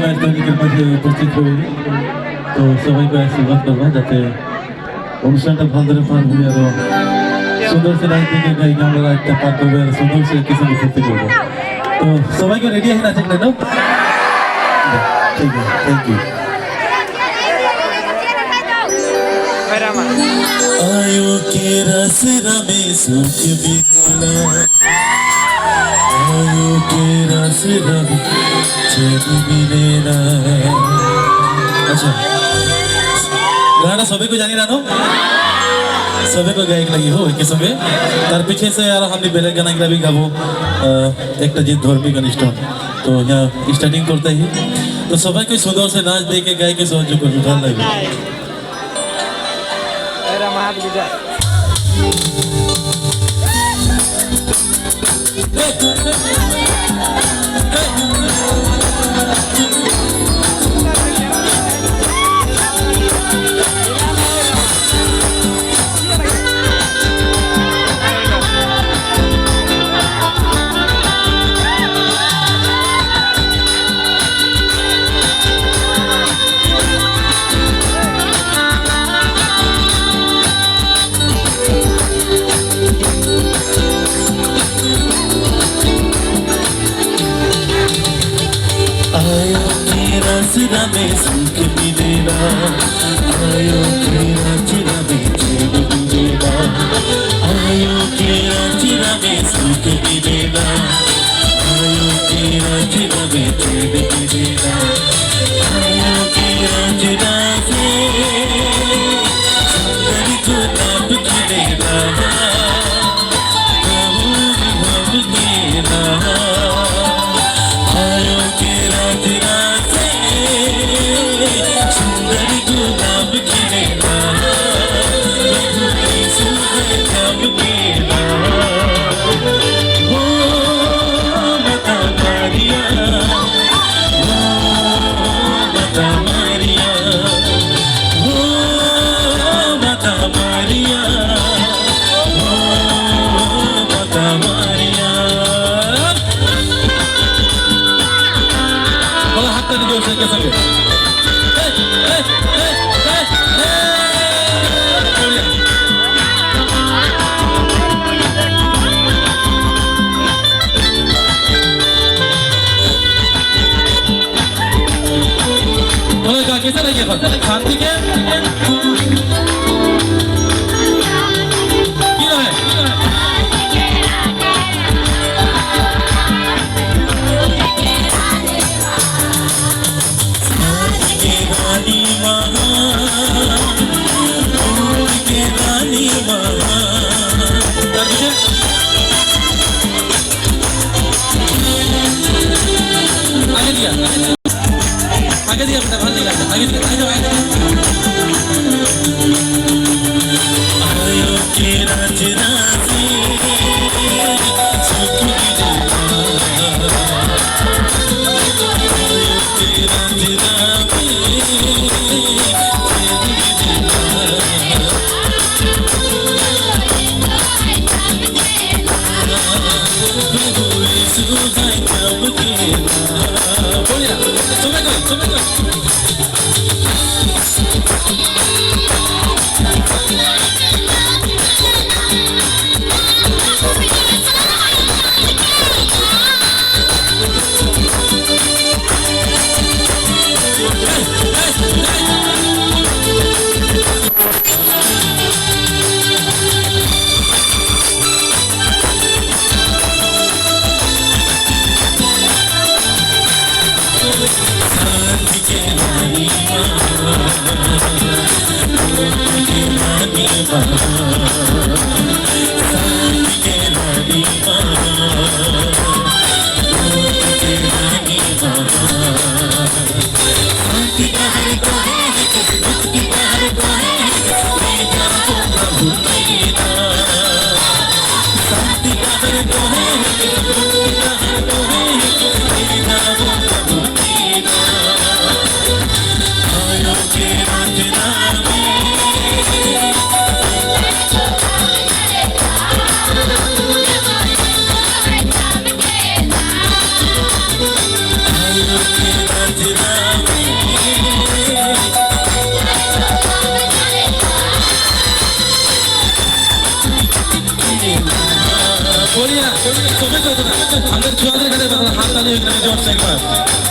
मैं तरीके में उपस्थित हुई तो सबाई को आशीर्वाद करवा जाते অনুষ্ঠানটা ভালো পারবো আর সুন্দর से नाच देंगे गाई আমরা একটা পার করবে আর সুন্দর से কিছু করতে করবো तो সবাইকে রেডি আছে নাচের জন্য ঠিক আছে থ্যাংক ইউ आयो के रस रमे सुख बिना आयो के रस रमे चैन मिलेना अच्छा गाना सभी को जानी रानो सभी को गायक लगी हो एक संगे तार पीछे से यार हमने बेले गाना भी गाबो एक जित धर्मी घनिष्ठ तो यहाँ स्टार्टिंग करते ही तो सभी को सुंदर से नाच दे के गाय के सहयोग कर उठा लगे रचना में सुख मिलेगा आयो के रचना में चैन मिलेगा आयो के रचना में सुख मिलेगा आयो के रचना में चैन मिलेगा आयो के रचना से सुंदर गुलाब खिलेगा हम गिरा आयो के रचना सुंदर गुलाब खिलेगा सुंदर गुलाब खिलेगा हो बता मारिया हो बता मारिया हो बता मारिया हो बता मारिया बोला हाथ तक जोर से कैसा कैसा लगे शांति के आगे दिया बेटा भाग आगे दिया आयो के रचना से सुख मिलेगा आयो के रचना सबैको यता हाम्रो छुवाদের কাছে হাত তালি একবার